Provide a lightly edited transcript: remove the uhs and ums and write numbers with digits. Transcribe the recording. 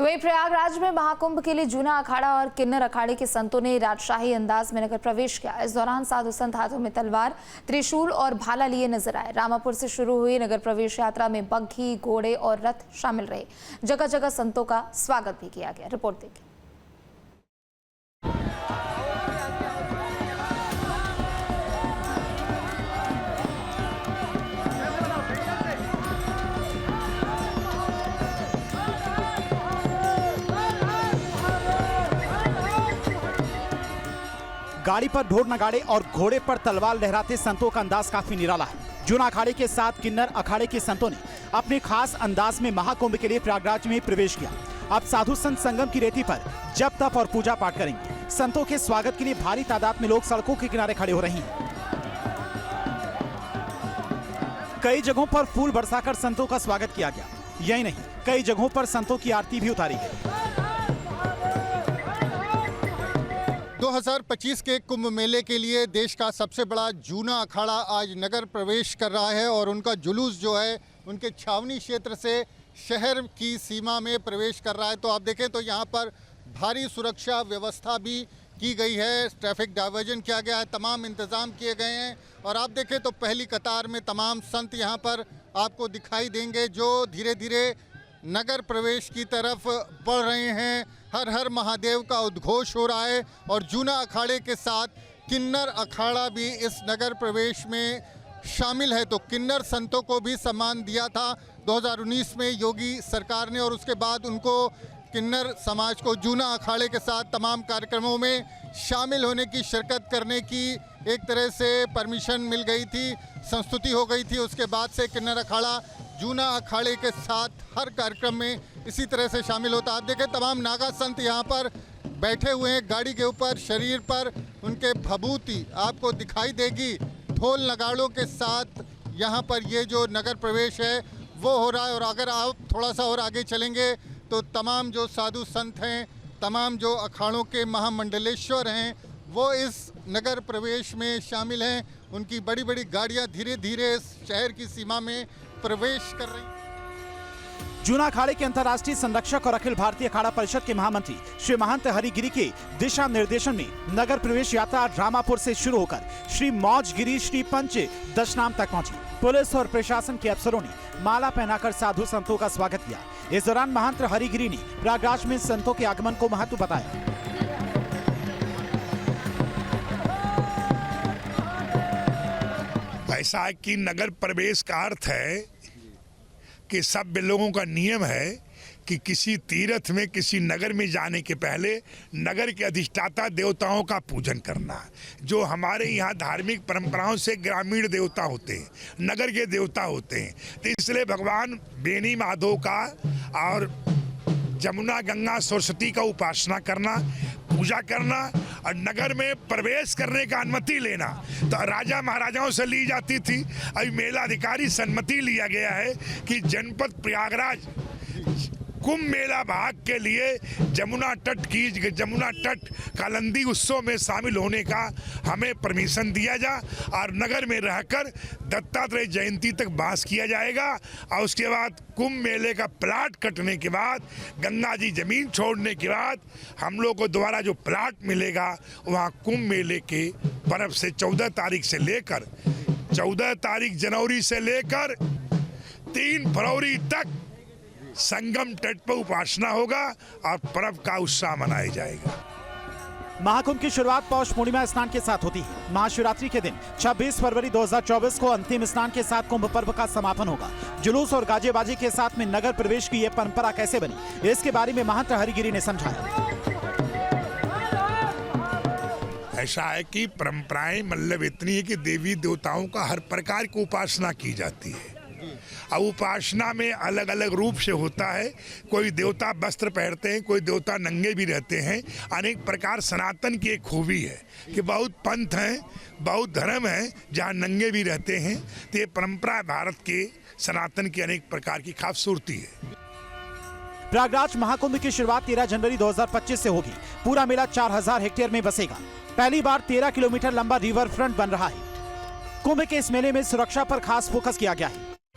तो वहीं प्रयागराज में महाकुंभ के लिए जूना अखाड़ा और किन्नर अखाड़े के संतों ने राजशाही अंदाज में नगर प्रवेश किया। इस दौरान साधु संत हाथों में तलवार, त्रिशूल और भाला लिए नजर आए। रामापुर से शुरू हुई नगर प्रवेश यात्रा में बग्घी, घोड़े और रथ शामिल रहे। जगह जगह संतों का स्वागत भी किया गया। रिपोर्ट देखिए। गाड़ी पर ढोल नगाड़े और घोड़े पर तलवार लहराते संतों का अंदाज काफी निराला है। जूना अखाड़े के साथ किन्नर अखाड़े के संतों ने अपने खास अंदाज में महाकुंभ के लिए प्रयागराज में प्रवेश किया। अब साधु संत संगम की रेती पर जप तप और पूजा पाठ करेंगे। संतों के स्वागत के लिए भारी तादाद में लोग सड़कों के किनारे खड़े हो रहे हैं। कई जगहों पर फूल बरसाकर संतों का स्वागत किया गया। यही नहीं, कई जगहों पर संतों की आरती भी उतारी गई। 2025 के कुंभ मेले के लिए देश का सबसे बड़ा जूना अखाड़ा आज नगर प्रवेश कर रहा है और उनका जुलूस जो है उनके छावनी क्षेत्र से शहर की सीमा में प्रवेश कर रहा है। तो आप देखें तो यहाँ पर भारी सुरक्षा व्यवस्था भी की गई है, ट्रैफिक डाइवर्जन किया गया है, तमाम इंतज़ाम किए गए हैं। और आप देखें तो पहली कतार में तमाम संत यहाँ पर आपको दिखाई देंगे जो धीरे धीरे नगर प्रवेश की तरफ बढ़ रहे हैं। हर हर महादेव का उद्घोष हो रहा है और जूना अखाड़े के साथ किन्नर अखाड़ा भी इस नगर प्रवेश में शामिल है। तो किन्नर संतों को भी सम्मान दिया था 2019 में योगी सरकार ने और उसके बाद उनको किन्नर समाज को जूना अखाड़े के साथ तमाम कार्यक्रमों में शामिल होने की, शिरकत करने की एक तरह से परमिशन मिल गई थी, संस्तुति हो गई थी। उसके बाद से किन्नर अखाड़ा जूना अखाड़े के साथ हर कार्यक्रम में इसी तरह से शामिल होता। आप देखें तमाम नागा संत यहाँ पर बैठे हुए हैं गाड़ी के ऊपर, शरीर पर उनके भभूति आपको दिखाई देगी। ढोल नगाड़ों के साथ यहाँ पर ये जो नगर प्रवेश है वो हो रहा है। और अगर आप थोड़ा सा और आगे चलेंगे तो तमाम जो साधु संत हैं, तमाम जो अखाड़ों के महामंडलेश्वर हैं वो इस नगर प्रवेश में शामिल हैं। उनकी बड़ी बड़ी गाड़ियाँ धीरे धीरे इस शहर की सीमा में प्रवेश कर रही। जूना अखाड़े के अंतर्राष्ट्रीय संरक्षक और अखिल भारतीय अखाड़ा परिषद के महामंत्री श्री महंत हरिगिरी के दिशा निर्देशन में नगर प्रवेश यात्रा रामापुर से शुरू होकर श्री मौजगिरी श्री पंच दशनाम तक पहुंची। पुलिस और प्रशासन के अफसरों ने माला पहनाकर साधु संतों का स्वागत किया। इस दौरान महंत हरिगिरी ने प्रयागराज में संतों के आगमन को महत्व बताया। ऐसा है कि नगर प्रवेश का अर्थ है कि सब लोगों का नियम है कि किसी तीर्थ में, किसी नगर में जाने के पहले नगर के अधिष्ठाता देवताओं का पूजन करना, जो हमारे यहाँ धार्मिक परंपराओं से ग्रामीण देवता होते हैं, नगर के देवता होते हैं। तो इसलिए भगवान बेनी माधव का और जमुना, गंगा, सरस्वती का उपासना करना, पूजा करना और नगर में प्रवेश करने का अनुमति लेना तो राजा महाराजाओं से ली जाती थी। अभी मेला अधिकारी सम्मति लिया गया है कि जनपद प्रयागराज कुंभ मेला भाग के लिए जमुना तट कालंदी उत्सव में शामिल होने का हमें परमिशन दिया जा और नगर में रहकर दत्तात्रेय जयंती तक वास किया जाएगा। और उसके बाद कुंभ मेले का प्लाट कटने के बाद, गंगा जी जमीन छोड़ने के बाद हम लोग को दोबारा जो प्लाट मिलेगा वहाँ कुंभ मेले के पर्व से 14 तारीख से लेकर 14 तारीख जनवरी से लेकर 3 फरवरी तक संगम तट पर उपासना होगा और पर्व का उत्साह मनाया जाएगा। महाकुंभ की शुरुआत पौष पूर्णिमा स्नान के साथ होती है। महाशिवरात्रि के दिन 26 फरवरी 2024 को अंतिम स्नान के साथ कुंभ पर्व का समापन होगा। जुलूस और गाजेबाजी के साथ में नगर प्रवेश की यह परंपरा कैसे बनी, इसके बारे में महंत हरिगिरी ने समझाया। ऐसा है कि परंपराएं मतलब इतनी है कि देवी देवताओं का हर प्रकार की उपासना की जाती है। अब उपासना में अलग अलग रूप से होता है। कोई देवता वस्त्र पहनते हैं, कोई देवता नंगे भी रहते हैं। अनेक प्रकार सनातन की एक खूबी है कि बहुत पंथ हैं, बहुत धर्म हैं जहाँ नंगे भी रहते हैं। तो ये परंपरा भारत के सनातन की अनेक प्रकार की खूबसूरती है। प्रयागराज महाकुंभ की शुरुआत 13 जनवरी 2025 से होगी। पूरा मेला 4000 हेक्टेयर में बसेगा। पहली बार 13 किलोमीटर लंबा रिवर फ्रंट बन रहा है। कुंभ के इस मेले में सुरक्षा पर खास फोकस किया गया है।